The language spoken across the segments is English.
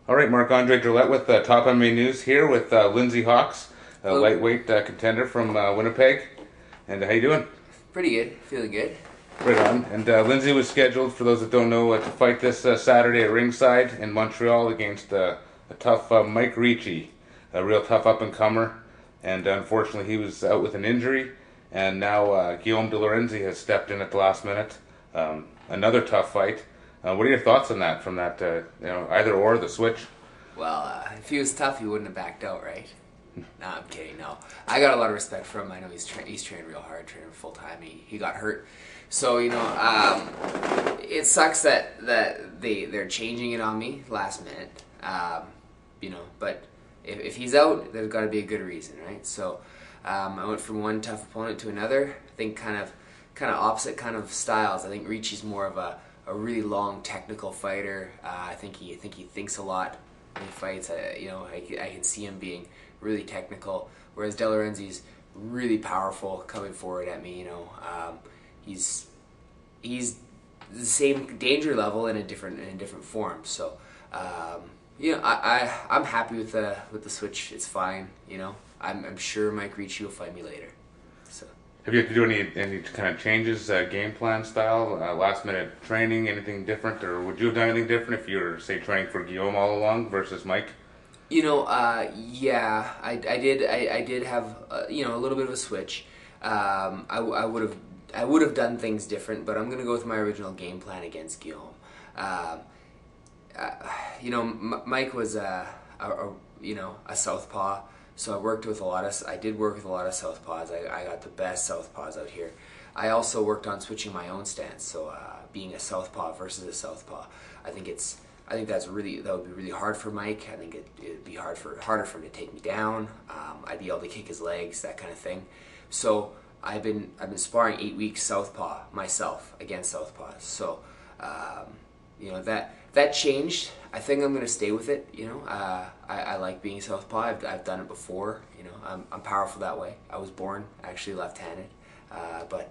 All right, Marc-Andre Gillette with Top MMA News here with Lindsey Hawks, a Hello. lightweight contender from Winnipeg. And how you doing? Pretty good. Feeling good. Right on. And Lindsey was scheduled, for those that don't know, to fight this Saturday at Ringside in Montreal against a tough Mike Ricci, a real tough up-and-comer. And unfortunately, he was out with an injury. And now Guillaume de Lorenzi has stepped in at the last minute. Another tough fight. What are your thoughts on that? From that, either or the switch? Well, if he was tough, he wouldn't have backed out, right? No, I'm kidding. No, I got a lot of respect for him. I know he's trained real hard, training full time. He got hurt, so it sucks that they're changing it on me last minute. But if he's out, there's got to be a good reason, right? So I went from one tough opponent to another. I think kind of opposite kind of styles. I think Ricci's more of a really long technical fighter. I think he thinks a lot when he fights. I can see him being really technical, whereas De Lorenzi's really powerful coming forward at me. He's the same danger level in a different form. So I'm happy with the switch. It's fine. I'm sure Mike Ricci will fight me later. So. Have you had to do any kind of changes, game plan style, last minute training, anything different, or would you have done anything different if you were, say, training for Guillaume all along versus Mike? Yeah, I did have a little bit of a switch. I would have done things different, but I'm gonna go with my original game plan against Guillaume. Mike was a southpaw. So I did work with a lot of southpaws. I got the best southpaws out here. I also worked on switching my own stance. So being a southpaw versus a southpaw, I think that would be really hard for Mike. I think it'd be harder for him to take me down. I'd be able to kick his legs, that kind of thing. So I've been sparring 8 weeks southpaw myself against southpaws. So that changed. I think I'm going to stay with it. I like being southpaw. I've done it before. I'm powerful that way. I was born actually left-handed, but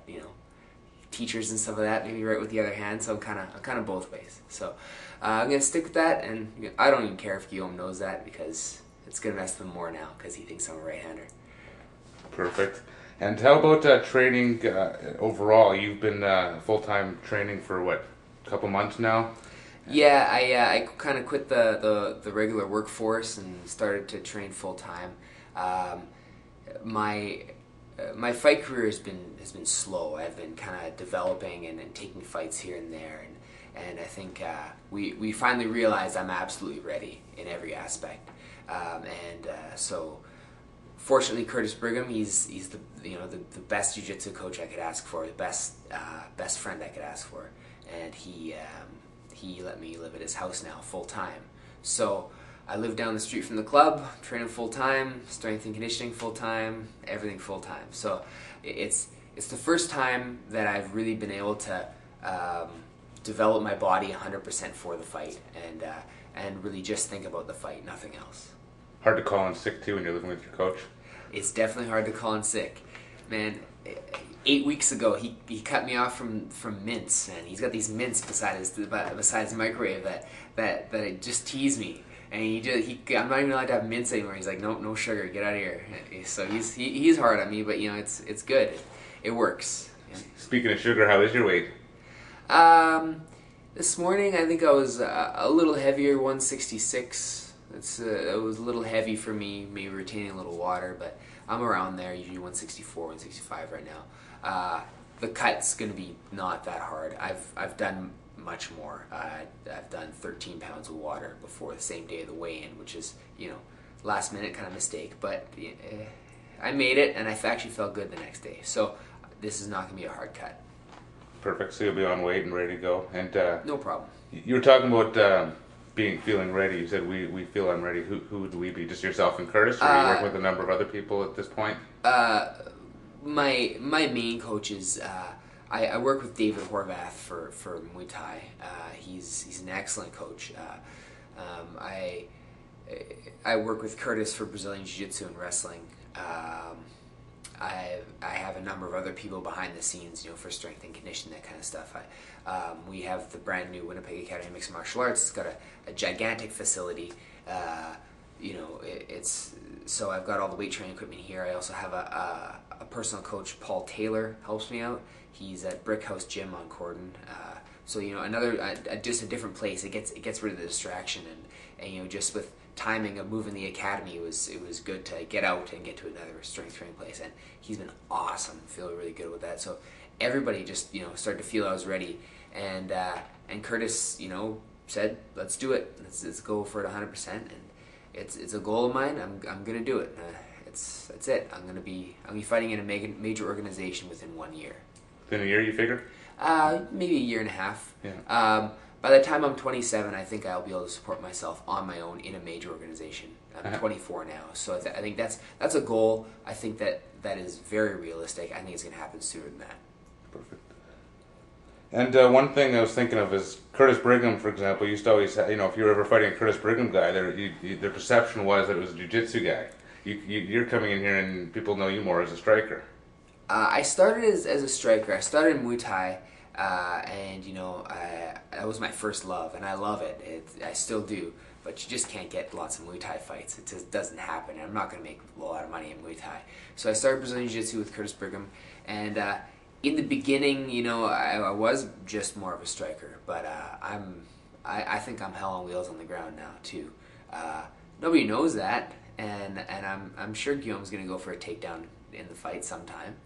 teachers and stuff like that maybe right with the other hand. So I'm kind of both ways. So I'm going to stick with that, and I don't even care if Guillaume knows that because it's going to mess with him more now because he thinks I'm a right-hander. Perfect. And how about training overall? You've been full-time training for what, a couple months now? Yeah, I kind of quit the regular workforce and started to train full time. My fight career has been slow. I've been kind of developing and taking fights here and there, and I think we finally realized I'm absolutely ready in every aspect. So fortunately, Curtis Brigham, he's the best jiu-jitsu coach I could ask for, the best friend I could ask for, and he let me live at his house now full time. So I live down the street from the club, training full time, strength and conditioning full time, everything full time. So it's the first time that I've really been able to develop my body 100% for the fight and really just think about the fight, nothing else. Hard to call in sick too when you're living with your coach. It's definitely hard to call in sick, man. 8 weeks ago, he cut me off from mints, and he's got these mints beside his microwave that just tease me. And I'm not even allowed to have mints anymore. He's like, no sugar, get out of here. So he's hard on me, but it's good. It works. Speaking of sugar, how is your weight? This morning I think I was a little heavier, 166. It was a little heavy for me, maybe retaining a little water, but I'm around there, usually 164, 165 right now. The cut's going to be not that hard. I've done much more. I've done 13 pounds of water before the same day of the weigh-in, which is, last minute kind of mistake, but I made it, and I actually felt good the next day. So this is not going to be a hard cut. Perfect. So you'll be on weight and ready to go. And no problem. You were talking about feeling ready. You said we feel I'm ready. Who would we be? Just yourself and Curtis, or are you working with a number of other people at this point? My main coach is I work with David Horvath for Muay Thai. He's an excellent coach. I work with Curtis for Brazilian Jiu-Jitsu and wrestling. I have a number of other people behind the scenes, for strength and conditioning, that kind of stuff. We have the brand new Winnipeg Academy of Mixed Martial Arts. It's got a gigantic facility. So I've got all the weight training equipment here. I also have a personal coach, Paul Taylor, helps me out. He's at Brick House Gym on Corden. So another just a different place. It gets rid of the distraction, and just with timing of moving the academy, it was good to get out and get to another strength training place. And he's been awesome. I feel really good with that. So everybody just started to feel I was ready, and Curtis said, let's do it. Let's go for it 100%. And it's a goal of mine. I'm gonna do it. That's it. I'm gonna be fighting in a major organization within 1 year. Within a year, you figure? Maybe a year and a half. Yeah. By the time I'm 27, I think I'll be able to support myself on my own in a major organization. I'm 24 now, so I think that's a goal. I think that is very realistic. I think it's gonna happen sooner than that. Perfect. And one thing I was thinking of is Curtis Brigham, for example, used to always, if you were ever fighting a Curtis Brigham guy, their perception was that it was a jiu-jitsu guy. You're coming in here and people know you more as a striker. I started as a striker. I started in Muay Thai, and that was my first love, and I love it. I still do, but you just can't get lots of Muay Thai fights. It just doesn't happen. I'm not going to make a lot of money in Muay Thai. So I started Brazilian Jiu-Jitsu with Curtis Brigham, and in the beginning, I was just more of a striker, but I think I'm hell on wheels on the ground now too. Nobody knows that, and I'm sure Guillaume's going to go for a takedown in the fight sometime,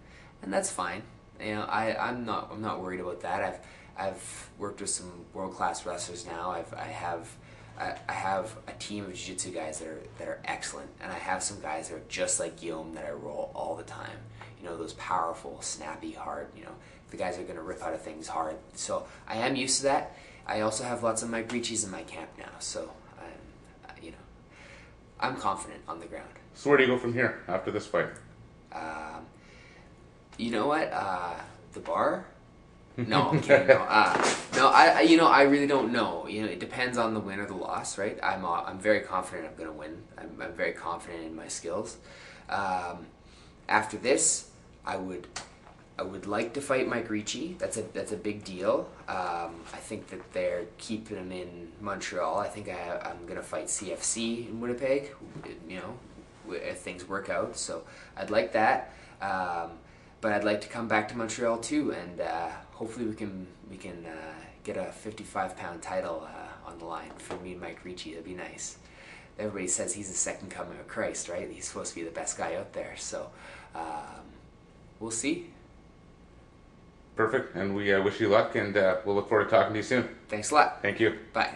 and that's fine. I'm not worried about that. I've worked with some world-class wrestlers now. I have a team of jiu-jitsu guys that are excellent, and I have some guys that are just like Guillaume that I roll all the time. Those powerful, snappy, hard. The guys are going to rip out of things hard. So I am used to that. I also have lots of Mike Ricci's in my camp now, so I'm confident on the ground. So where do you go from here after this fight? You know what? The bar? No, I'm kidding. No, I really don't know. It depends on the win or the loss, right? I'm very confident I'm going to win. I'm very confident in my skills. After this, I would like to fight Mike Ricci. That's a big deal. I think that they're keeping him in Montreal. I think I'm going to fight CFC in Winnipeg. If things work out. So I'd like that. But I'd like to come back to Montreal too, and hopefully we can get a 55-pound title on the line for me and Mike Ricci. That'd be nice. Everybody says he's the second coming of Christ, right? He's supposed to be the best guy out there. So we'll see. Perfect, and we wish you luck, and we'll look forward to talking to you soon. Thanks a lot. Thank you. Bye.